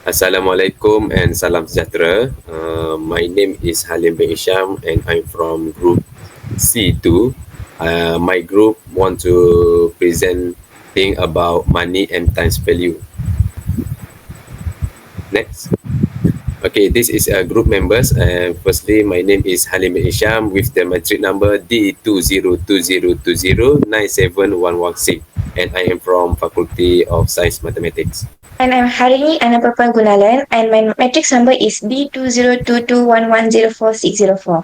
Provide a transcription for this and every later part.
Assalamualaikum and salam sejahtera. My name is Halim bin Isham and I'm from group C2. My group want to present thing about money and times value. Next. Okay, this is a group members. Firstly, my name is Halim bin Isham with the matric number D202020971116 and I am from Faculty of Science Mathematics. And I'm Harini Anapapan Gunalan, and my matrix number is D202211046004.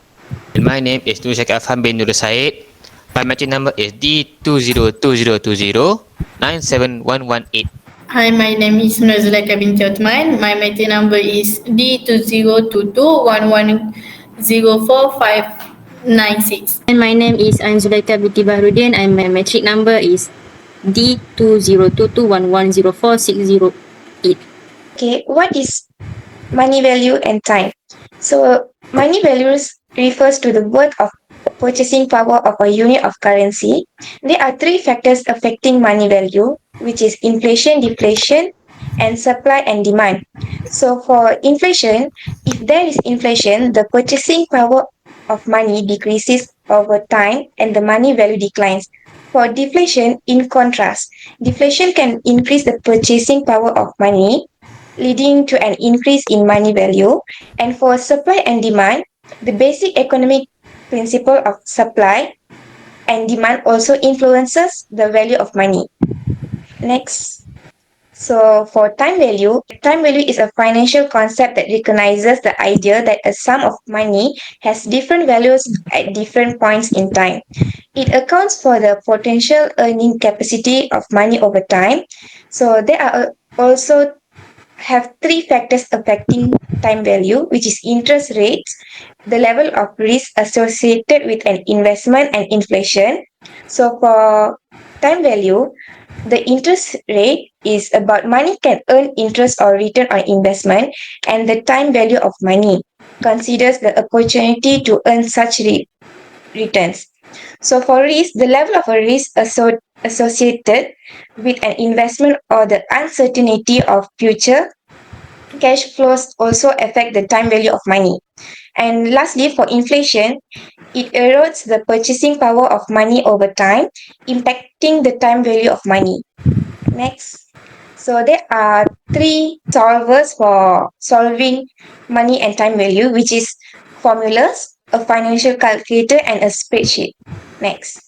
And my name is Nur Syakir Afham bin Nur Said. My matric number is D202020971118. Hi, my name is Nazulaka binti Othman. My matric number is D2022110456. And my name is Anzulaika binti Bahrudin and my matric number is D202211046008. Okay, what is money value and time? So, money values refers to the worth of purchasing power of a unit of currency. There are three factors affecting money value, which is inflation, deflation, and supply and demand. So, for inflation, if there is inflation, the purchasing power of money decreases over time and the money value declines. For deflation, in contrast, deflation can increase the purchasing power of money, leading to an increase in money value. And for supply and demand, the basic economic principle of supply and demand also influences the value of money. Next. So for time value is a financial concept that recognizes the idea that a sum of money has different values at different points in time. It accounts for the potential earning capacity of money over time. So there are also have three factors affecting time value, which is interest rates, the level of risk associated with an investment, and inflation. So for time value, the interest rate is about money can earn interest or return on investment, and the time value of money considers the opportunity to earn such returns. So for risk, the level of a risk associated with an investment or the uncertainty of future cash flows also affect the time value of money. And lastly, for inflation, it erodes the purchasing power of money over time, impacting the time value of money. Next. So there are three solvers for solving money and time value, which is formulas, a financial calculator, and a spreadsheet. Next.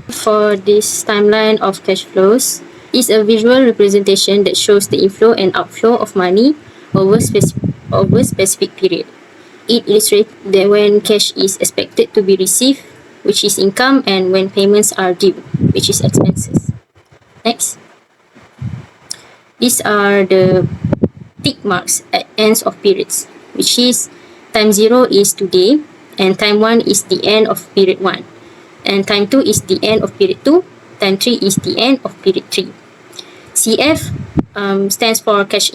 For this timeline of cash flows is a visual representation that shows the inflow and outflow of money over specific period. It illustrates that when cash is expected to be received, which is income, and when payments are due, which is expenses. Next. These are the tick marks at ends of periods, which is time 0 is today, and time 1 is the end of period 1, and time 2 is the end of period 2, time 3 is the end of period 3. CF stands for cash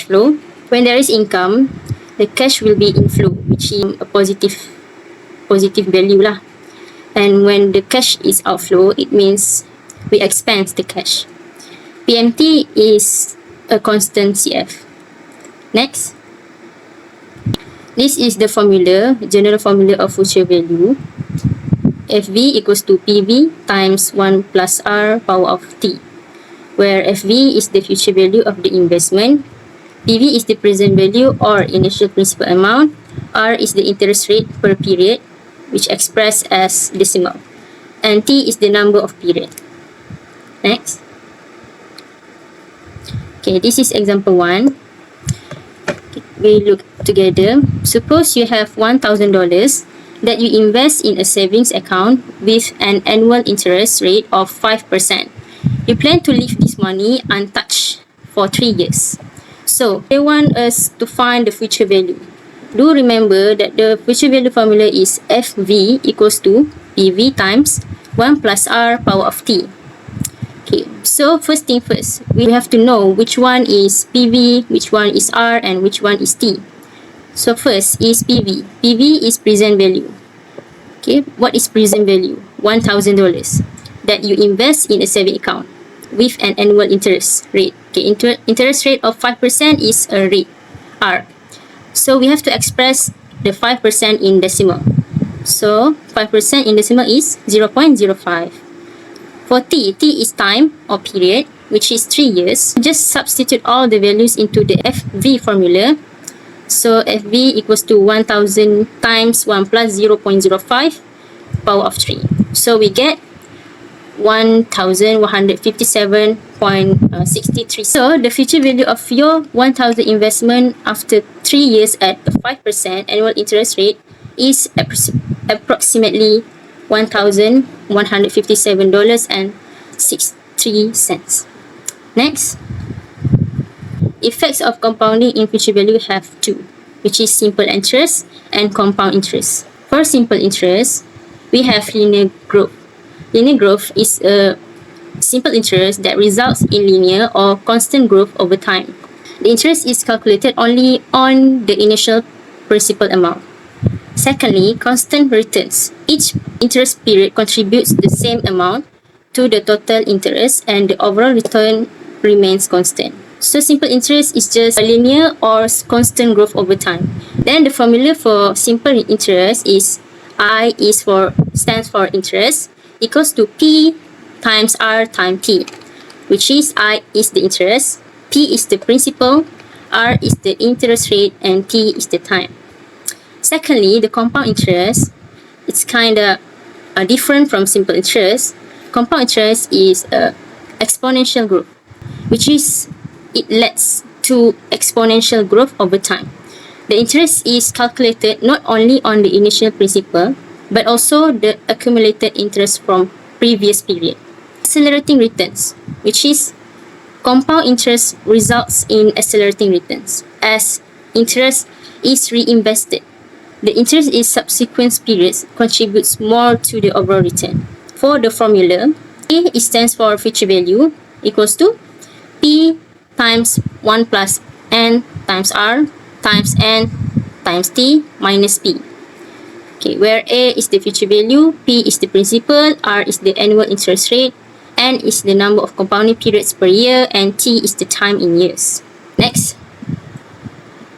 flow. When there is income, the cash will be inflow, which is a positive value lah. And when the cash is outflow, it means we expense the cash. PMT is a constant CF. Next. This is the formula, general formula of future value. FV equals to PV times 1 plus R power of T, where FV is the future value of the investment, PV is the present value or initial principal amount, R is the interest rate per period, which expressed as decimal, and T is the number of period. Next. Okay, this is example 1. Okay, we look together. Suppose you have $1,000 that you invest in a savings account with an annual interest rate of 5%. You plan to leave this money untouched for 3 years. So, they want us to find the future value. Do remember that the future value formula is FV equals to PV times 1 plus R power of T. Okay, so first thing first, we have to know which one is PV, which one is R, and which one is T. So first is PV. PV is present value. Okay, what is present value? $1,000 that you invest in a saving account. with an annual interest rate. Okay, interest rate of 5% is a rate, R. So we have to express the 5% in decimal. So 5% in decimal is 0.05. For t is time or period, which is 3 years. Just substitute all the values into the FV formula. So FV equals to 1000 times 1 plus 0.05 power of 3. So we get 1157.63. So the future value of your 1000 investment after 3 years at a 5% annual interest rate is approximately $1,157.63. Next, effects of compounding in future value have two, which is simple interest and compound interest. For simple interest, we have linear growth. Linear growth is a simple interest that results in linear or constant growth over time. The interest is calculated only on the initial principal amount. Secondly, constant returns. Each interest period contributes the same amount to the total interest and the overall return remains constant. So simple interest is just a linear or constant growth over time. Then the formula for simple interest is I stands for interest equals to P times R times T, which is I is the interest, P is the principal, R is the interest rate, and T is the time. Secondly, the compound interest, it's kind of different from simple interest. Compound interest is exponential growth, which is it leads to exponential growth over time. The interest is calculated not only on the initial principal, but also the accumulated interest from previous period. Accelerating returns, which is compound interest results in accelerating returns as interest is reinvested. The interest in subsequent periods contributes more to the overall return. For the formula, A stands for future value equals to P times 1 plus N times R times N times T minus P. Okay, where A is the future value, P is the principal, R is the annual interest rate, N is the number of compounding periods per year, and T is the time in years. Next,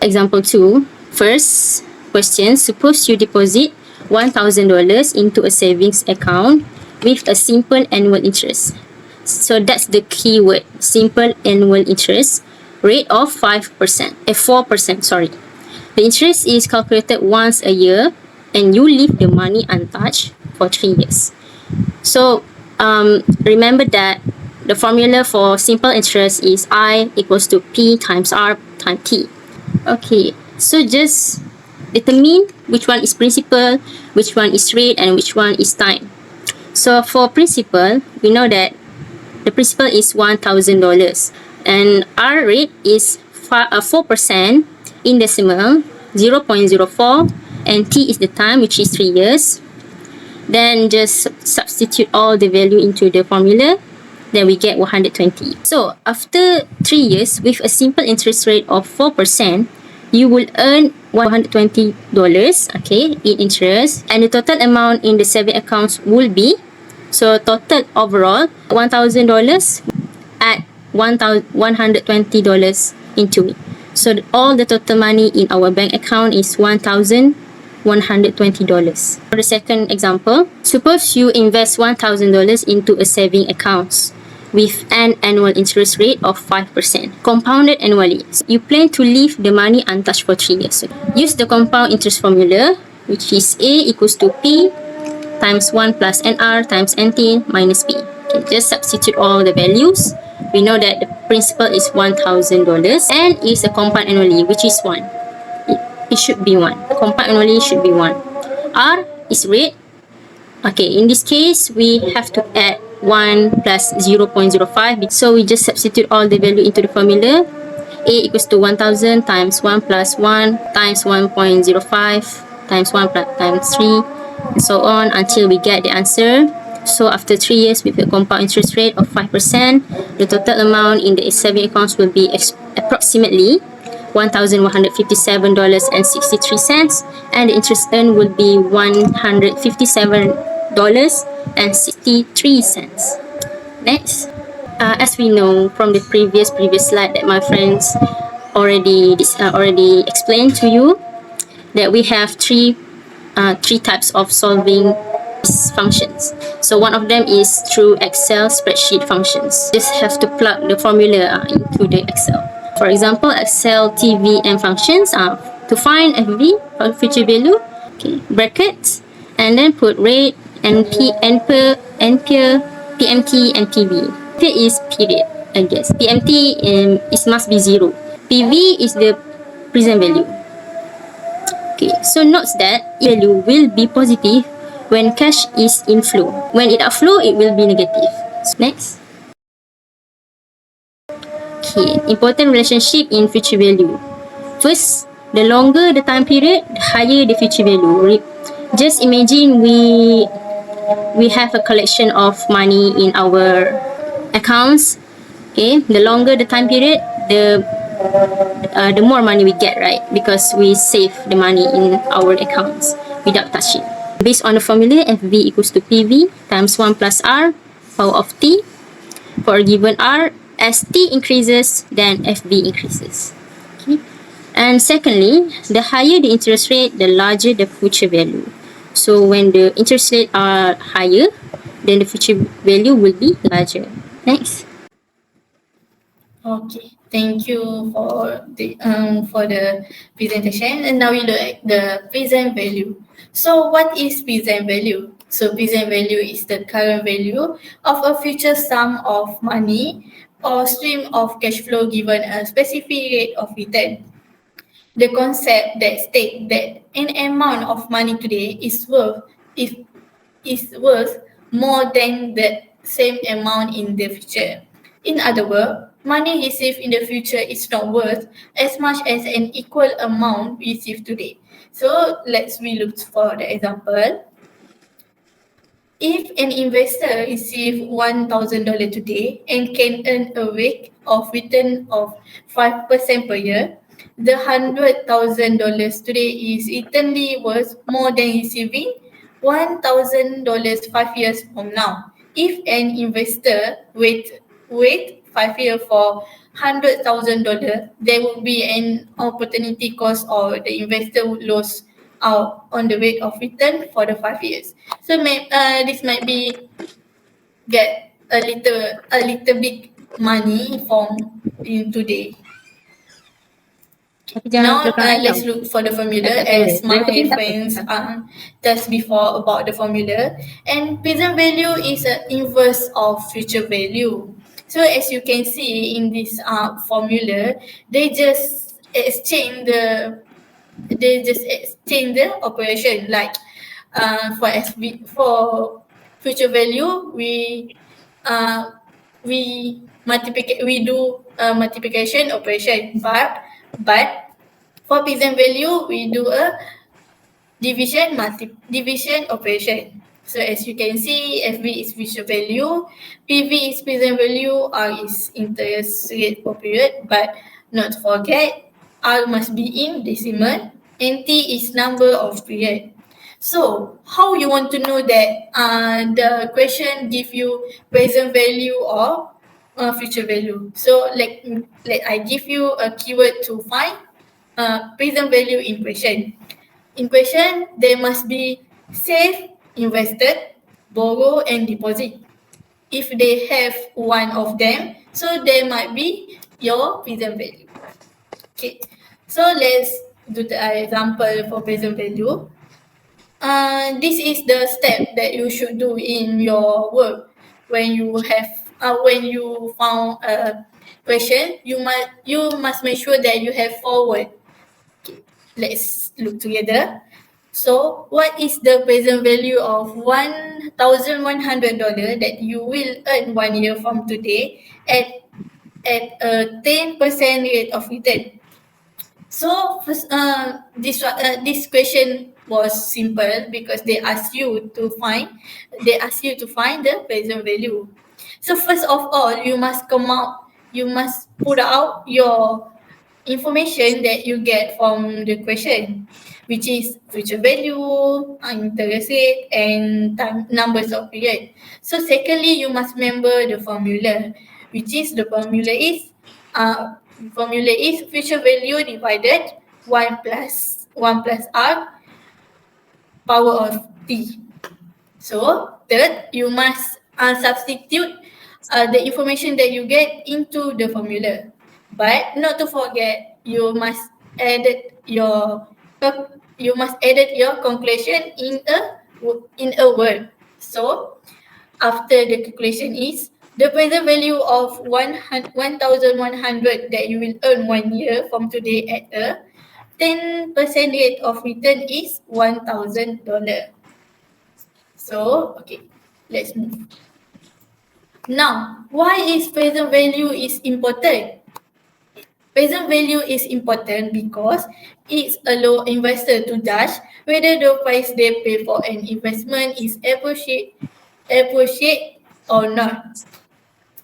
example 2. First question, suppose you deposit $1,000 into a savings account with a simple annual interest. So that's the key word, simple annual interest rate of 4%, sorry. The interest is calculated once a year and you leave the money untouched for 3 years. So remember that the formula for simple interest is I equals to P times R times T. Okay, so just determine which one is principal, which one is rate, and which one is time. So for principal, we know that the principal is $1,000 and our rate is 4% in decimal, 0.04, and T is the time, which is 3 years. Then just substitute all the value into the formula, then we get 120. So after 3 years with a simple interest rate of 4%, you will earn $120, okay, in interest, and the total amount in the saving accounts will be, so total overall $1,000 at $120 into it. So all the total money in our bank account is $1,120. For the second example, suppose you invest $1,000 into a saving account with an annual interest rate of 5%, compounded annually. So you plan to leave the money untouched for 3 years. So use the compound interest formula, which is A equals to P times 1 plus NR times NT minus P. Okay, just substitute all the values. We know that the principal is $1,000 and is a compound annually, which is 1. It should be 1. Compound annually should be 1. R is rate. Okay, in this case, we have to add 1 plus 0.05. So we just substitute all the value into the formula. A equals to 1,000 times 1 plus 1 times 1.05 times 1 plus times 3, and so on until we get the answer. So after 3 years with a compound interest rate of 5%, the total amount in the saving accounts will be approximately $1,157.63, and the interest earned will be $157.63. Next, as we know from the previous slide that my friends already explained to you, that we have three types of solving these functions. So one of them is through Excel spreadsheet functions. Just have to plug the formula into the Excel. For example, Excel TVM functions to find FV, future value, okay, brackets, and then put rate, NP, NPER, NPER, PMT, and PV. Here is period, I guess. PMT is must be 0. PV is the present value. Okay, so notes that value will be positive when cash is inflow. When it outflow, it will be negative. Next. Okay, important relationship in future value. First, the longer the time period, the higher the future value. Just imagine we have a collection of money in our accounts. Okay, the longer the time period, the more money we get, right? Because we save the money in our accounts without touching. Based on the formula, FV equals to PV times 1 plus R power of T. For a given R, as T increases, then FV increases. Okay. And secondly, the higher the interest rate, the larger the future value. So when the interest rate are higher, then the future value will be larger. Next. Okay, thank you for the presentation. And now we look at the present value. So what is present value? So present value is the current value of a future sum of money or stream of cash flow given a specific rate of return. The concept that states that an amount of money today is worth more than the same amount in the future. In other words, money received in the future is not worth as much as an equal amount received today. So let's look for the example. If an investor receives $1,000 today and can earn a rate of return of 5% per year, the $100,000 today is eternally worth more than receiving $1,000 5 years from now. If an investor wait 5 years for $100,000, there would be an opportunity cost, or the investor would lose out on the rate of return for the 5 years. So this might be get a little bit money from in today. Now let's look for the formula as my friends test before about the formula. And present value is an inverse of future value. So as you can see in this formula, they just exchange the operation. Like for future value, we do multiplication operation, but for present value we do a division operation. So as you can see, FV is future value, PV is present value, R is interest rate per period, but not to forget R must be in decimal and T is number of period. So how you want to know that the question give you present value or future value? So let I give you a keyword to find present value in question. In question, there must be save, invested, borrow, and deposit. If they have one of them, so there might be your present value. Okay, so let's do the example for present value. This is the step that you should do in your work when you found a question. You must make sure that you have forward. Okay, let's look together. So, what is the present value of $1,100 that you will earn 1 year from today at a 10% rate of return? So, first, this question was simple because they ask you to find the present value. So, first of all, you must put out your information that you get from the question, which is future value, interest rate, and time numbers of period. So secondly, you must remember the formula. which is the formula is future value divided 1 plus r power of t. So third, you must substitute the information that you get into the formula. But not to forget, you must edit your calculation in a word. So after the calculation is the present value of 1,100 that you will earn 1 year from today at a 10% rate of return is $1,000. So, okay, let's move. Now, why is present value is important? Present value is important because it allows investor to judge whether the price they pay for an investment is appreciate or not.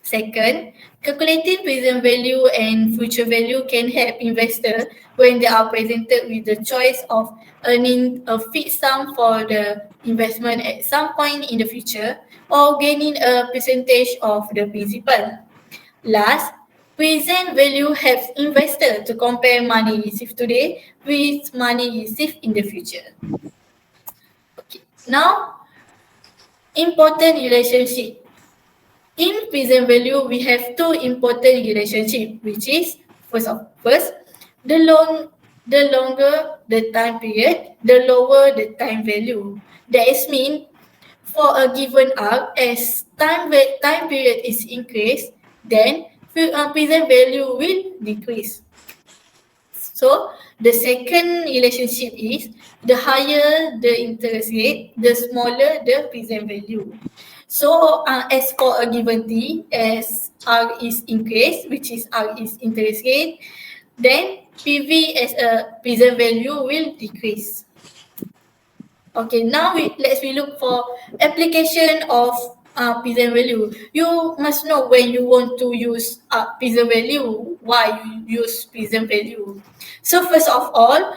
Second, calculating present value and future value can help investors when they are presented with the choice of earning a fixed sum for the investment at some point in the future or gaining a percentage of the principal. Last, present value helps investors to compare money received today with money received in the future. Okay. Now, important relationship. In present value, we have two important relationships, which is first, the longer the time period, the lower the time value. That is mean for a given arc, as time period is increased, then present value will decrease. So the second relationship is the higher the interest rate, the smaller the present value. So as for a given t, as r is increased, which is r is interest rate, then PV as a present value will decrease. Okay, now let's look for application of present value. You must know when you want to use present value, why you use present value. So first of all,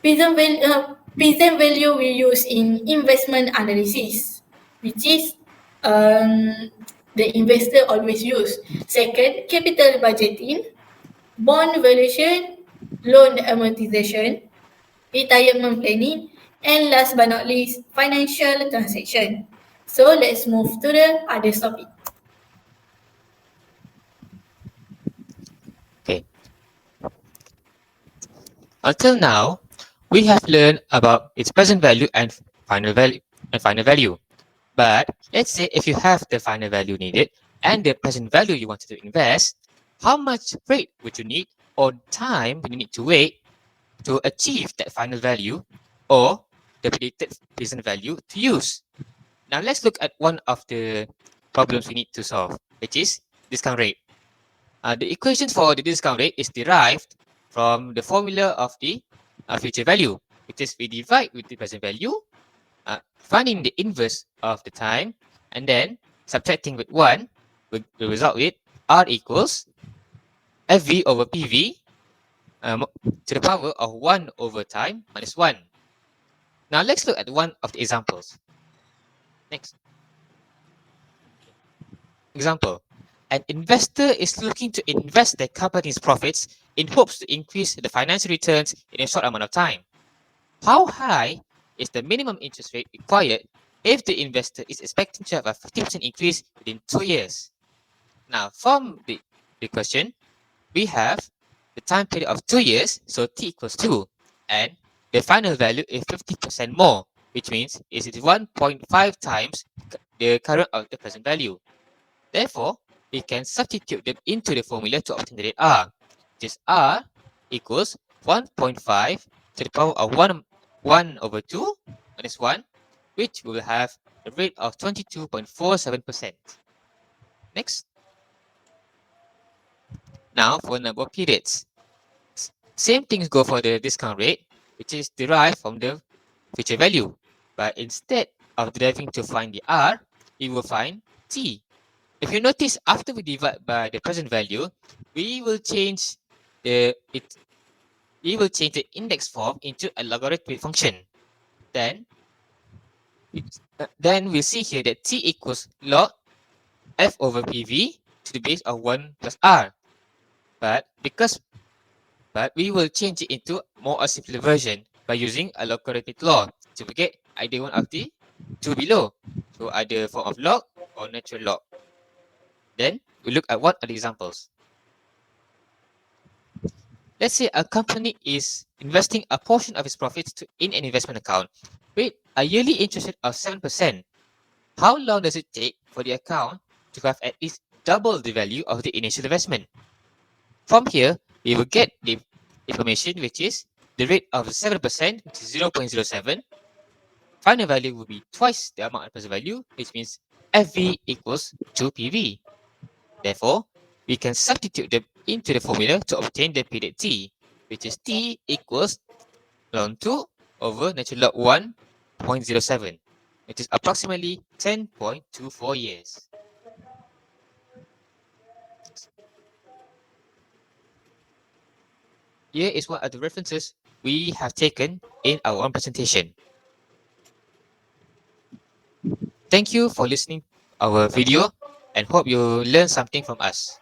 present value we use in investment analysis, which is the investor always use. Second, capital budgeting, bond valuation, loan amortization, retirement planning, and last but not least, financial transaction. So let's move to the other topic. Okay. Until now, we have learned about its present value and final value. But let's say if you have the final value needed and the present value you wanted to invest, how much rate would you need or time would you need to wait to achieve that final value or the predicted present value to use? Now let's look at one of the problems we need to solve, which is discount rate. The equation for the discount rate is derived from the formula of the future value, which is we divide with the present value, finding the inverse of the time, and then subtracting with 1 will result with R equals FV over PV to the power of 1 over time minus 1. Now let's look at one of the examples. Next. Example. An investor is looking to invest their company's profits in hopes to increase the financial returns in a short amount of time. How high is the minimum interest rate required if the investor is expecting to have a 50% increase within 2 years? Now, from the question, we have the time period of 2 years, so t equals 2, and the final value is 50% more, which means it is 1.5 times the current of the present value. Therefore, we can substitute them into the formula to obtain the rate R, which is R equals 1.5 to the power of 1 over 2 minus 1, which will have a rate of 22.47%. Next. Now for number of periods. Same things go for the discount rate, which is derived from the future value. But instead of deriving to find the R, we will find T. If you notice, after we divide by the present value, we will change the index form into a logarithmic function. Then we'll see here that T equals log F over PV to the base of 1 plus r. But we will change it into more a simpler version by using a logarithmic law to get either one of the two below. So either form of log or natural log. Then we look at what are the examples. Let's say a company is investing a portion of its profits in an investment account with a yearly interest rate of 7%. How long does it take for the account to have at least double the value of the initial investment? From here, we will get the information which is the rate of 7%, which is 0.07. Final value will be twice the amount of present value, which means FV equals 2 PV. Therefore, we can substitute them into the formula to obtain the period T, which is T equals ln 2 over natural log 1.07, which is approximately 10.24 years. Here is what are the references we have taken in our own presentation. Thank you for listening our video and hope you learn something from us.